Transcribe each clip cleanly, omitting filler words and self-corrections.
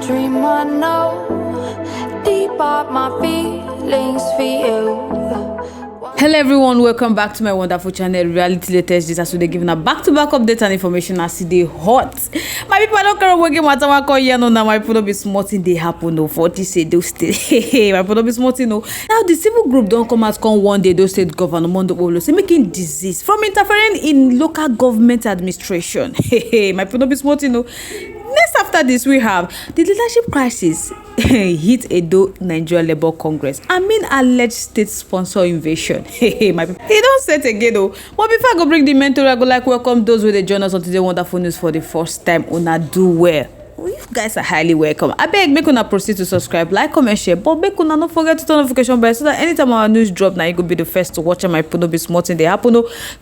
dream I know, deep up my feelings for you. Hello everyone, welcome back to my wonderful channel Reality Latest. This as we giving a back-to-back update and information as they hot. My people, I don't care what game matter what call you know now. My people don't be smarting they happen no 40 say those state. My people don't be smarting no. Now the civil group don't come out come one day those state governor Okpebholo say making disease from interfering in local government administration. My people don't be smarting no. Next after this, we have the leadership crisis hit Edo Nigeria Labour Congress. I mean alleged state sponsor invasion. My people, he don't say it again though. But before I go bring the mentor, I go like welcome those with the join us on today's wonderful news for the first time. Una do well. You guys are highly welcome. I beg make una proceed to subscribe, like, comment, share. But make una not forget to turn notification bell so that anytime our news drop, now you could be the first to watch my puno be smart in the happen.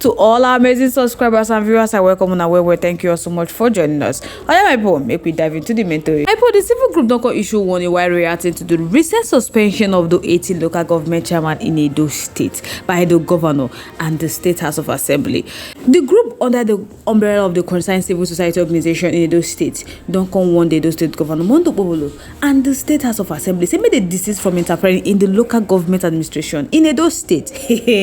To all our amazing subscribers and viewers, I welcome una well. Thank you all so much for joining us. Alright, my people, make we dive into the mentor. My people, the civil group don't issue warning while reacting to the recent suspension of the 18 local government chairman in Edo State by the governor and the State House of Assembly. The group under the umbrella of the concerned civil society organization in Edo State don't come one day Edo State Governor Okpebholo and the State House of Assembly say made a desist from interfering in the local government administration in Edo State.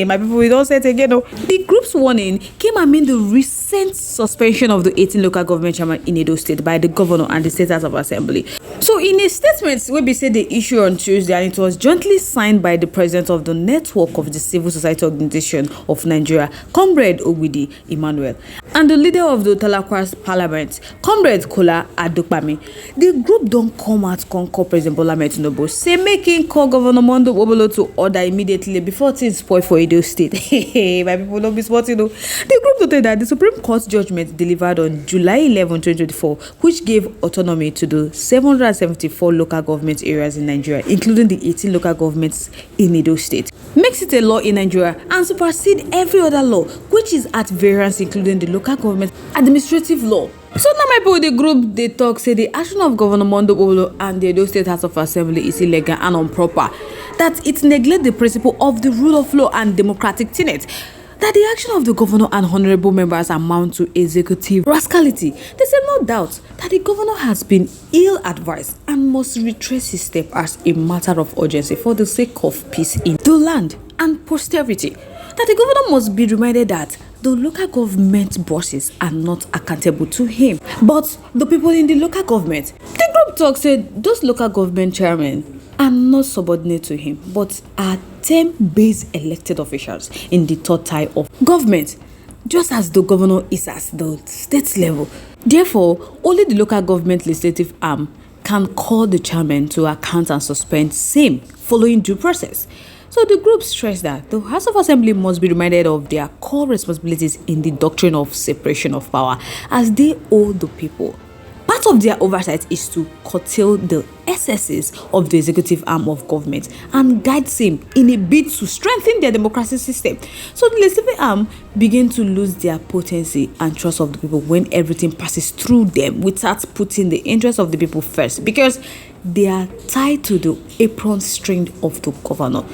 My people, we don't say it again. No. The group's warning came amid the recent suspension of the 18 local government chairman in Edo State by the governor and the State House of Assembly. So in a statement, we said the issue on Tuesday and it was jointly signed by the president of the network of the civil society organization of Nigeria, Comrade Ogwidi Emmanuel, and the leader of the Talakwas Parliament, Comrade Kola Adokpami. The group don't come out call President Bola Ahmed Tinubu say making call Governor Okpebholo to order immediately before things spoil for Edo State. My people don't be sporting though. The group noted that the Supreme Court judgment delivered on July 11, 2024, which gave autonomy to the 774 local government areas in Nigeria, including the 18 local governments in Edo State, makes it a law in Nigeria and supersede every other law which is at variance, including the local government administrative law. So now my people, the group they talk say the action of Governor Okpebholo and the Edo State House of Assembly is illegal and improper, that it neglects the principle of the rule of law and democratic tenet, that the action of the governor and honorable members amount to executive rascality. They say no doubt that the governor has been ill-advised and must retrace his step as a matter of urgency for the sake of peace in the land and posterity, that the governor must be reminded that the local government bosses are not accountable to him, but the people in the local government. The group talk said those local government chairmen are not subordinate to him, but are term-based elected officials in the third tier of government, just as the governor is at the state level. Therefore, only the local government legislative arm can call the chairman to account and suspend same following due process. So the group stressed that the House of Assembly must be reminded of their core responsibilities in the doctrine of separation of power, as they owe the people. Part of their oversight is to curtail the excesses of the executive arm of government and guide them in a bid to strengthen their democratic system. So the legislative arm begin to lose their potency and trust of the people when everything passes through them without putting the interests of the people first, because they are tied to the apron string of the governor.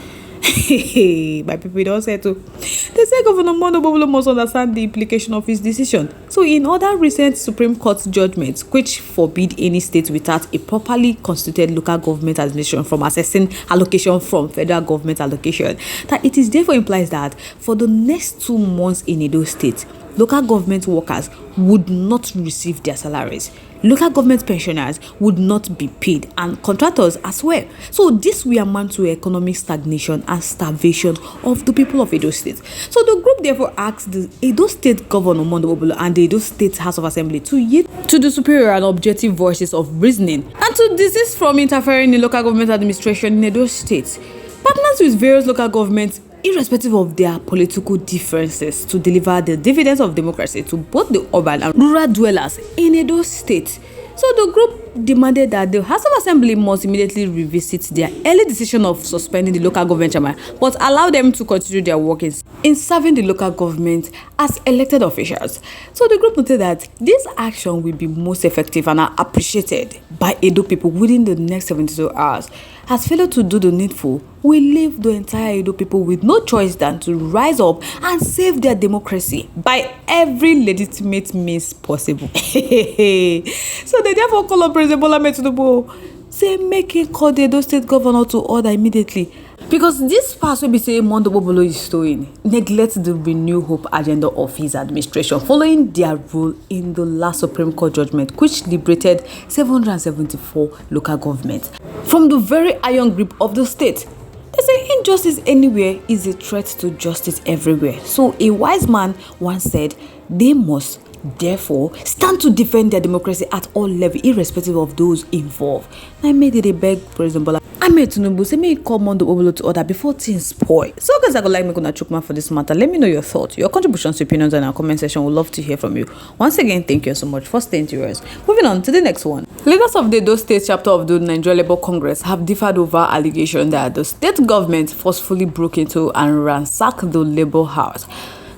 My people don't say to. They say Governor Okpebholo must understand the implication of his decision. So in other recent Supreme Court judgments which forbid any state without a properly constituted local government administration from assessing allocation from federal government allocation, that it is therefore implies that for the next 2 months in Edo State, local government workers would not receive their salaries. Local government pensioners would not be paid, and contractors as well. So this will amount to economic stagnation and starvation of the people of Edo State. So the group therefore asked the Edo State Governor Okpebholo and the Edo State House of Assembly to yield to the superior and objective voices of reasoning and to desist from interfering in local government administration in Edo State. Partners with various local governments, irrespective of their political differences, to deliver the dividends of democracy to both the urban and rural dwellers in Edo State. So the group demanded that the House of Assembly must immediately revisit their early decision of suspending the local government chairman, but allow them to continue their work in serving the local government as elected officials. So the group noted that this action will be most effective and are appreciated by Edo people within the next 72 hours, has failed to do the needful, will leave the entire Edo people with no choice than to rise up and save their democracy by every legitimate means possible. So they therefore call on President Bola Ahmed Tinubu, say make him call the Edo State governor to order immediately. Because this pass will be saying Okpebholo is doing neglect the Renew Hope agenda of his administration following their rule in the last Supreme Court judgment, which liberated 774 local governments from the very iron grip of the state. They say injustice anywhere is a threat to justice everywhere. So a wise man once said they must therefore stand to defend their democracy at all levels, irrespective of those involved. I made it a beg President Bola Ahmed Tinubu say may call Okpebholo to order before things spoil. So guys, I would like me gonna chook for this matter. Let me know your thoughts, your contributions, opinions in our comment section. We'd love to hear from you. Once again, thank you so much for staying to yours. Moving on to the next one. Leaders of the Edo State chapter of the Nigeria Labour Congress have differed over allegations that the state government forcefully broke into and ransacked the Labour House,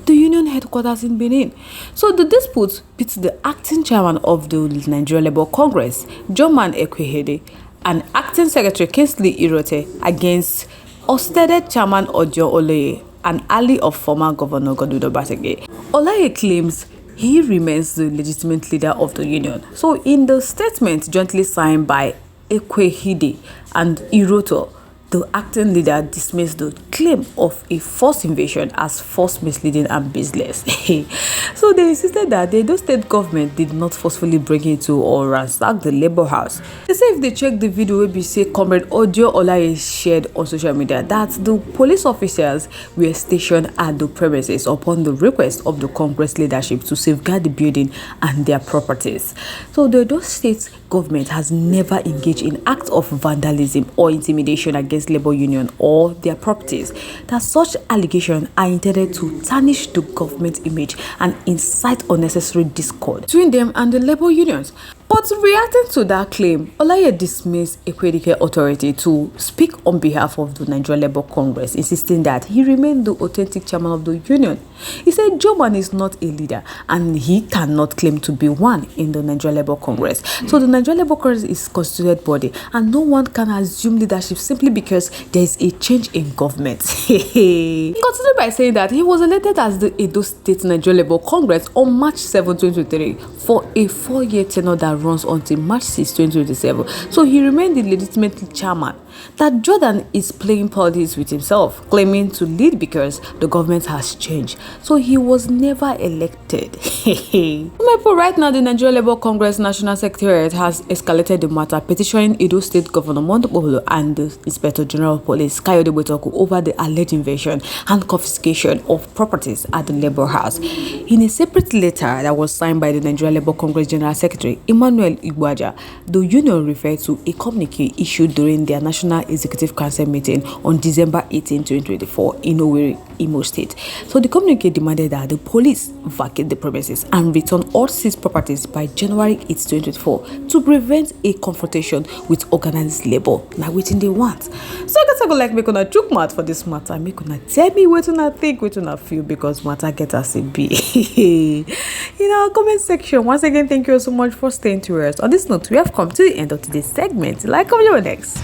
the union headquarters in Benin. So the dispute pits the acting chairman of the Nigeria Labour Congress, Joman Ekwehede, and acting secretary Kingsley Irote against ousted chairman Ojo Olaye, an ally of former governor Godudo Basege. Olaye claims he remains the legitimate leader of the union. So in the statement jointly signed by Ekwehede and Iroto, the acting leader dismissed the claim of a forced invasion as false, misleading, and baseless. So they insisted that the Edo State government did not forcefully break into or ransack the Labour House. They say if they check the video, we say Comrade Ojo Olaye shared on social media that the police officers were stationed at the premises upon the request of the Congress leadership to safeguard the building and their properties. So the Edo State government has never engaged in acts of vandalism or intimidation against Labour Union or their properties. That such allegations are intended to tarnish the government image and incite unnecessary discord between them and the Labour unions. But reacting to that claim, Olaye dismissed Ekwehede authority to speak on behalf of the Nigeria Labour Congress, insisting that he remained the authentic chairman of the union. He said Joman is not a leader and he cannot claim to be one in the Nigeria Labour Congress. So the Nigeria Labour Congress is a constituted body and no one can assume leadership simply because there is a change in government. He continued by saying that he was elected as the Edo State Nigeria Labour Congress on March 7, 2023 for a 4-year tenure that runs until March 6, 2027. So he remained the legitimate chairman. That Jordan is playing politics with himself, claiming to lead because the government has changed. So he was never elected. Right now, the Nigeria Labour Congress National Secretariat has escalated the matter, petitioning Edo State Governor Okpebholo and the Inspector General of Police Kayode Botoku over the alleged invasion and confiscation of properties at the Labour House. In a separate letter that was signed by the Nigeria Labour Congress General Secretary Emmanuel Igbaja, the union referred to a communique issued during their National Executive Council meeting on December 18, 2024 in Owerri, Imo State. So the communique demanded that the police vacate the premises and return all seized properties by January 8, 2024 to prevent a confrontation with organized labor. Now wetin they want. So I guess I go like make una chook mouth for this matter. Make una tell me what una think, what una feel, because matter get as it be. In our comment section. Once again, thank you so much for staying to us. On this note, we have come to the end of today's segment. Like, comment next.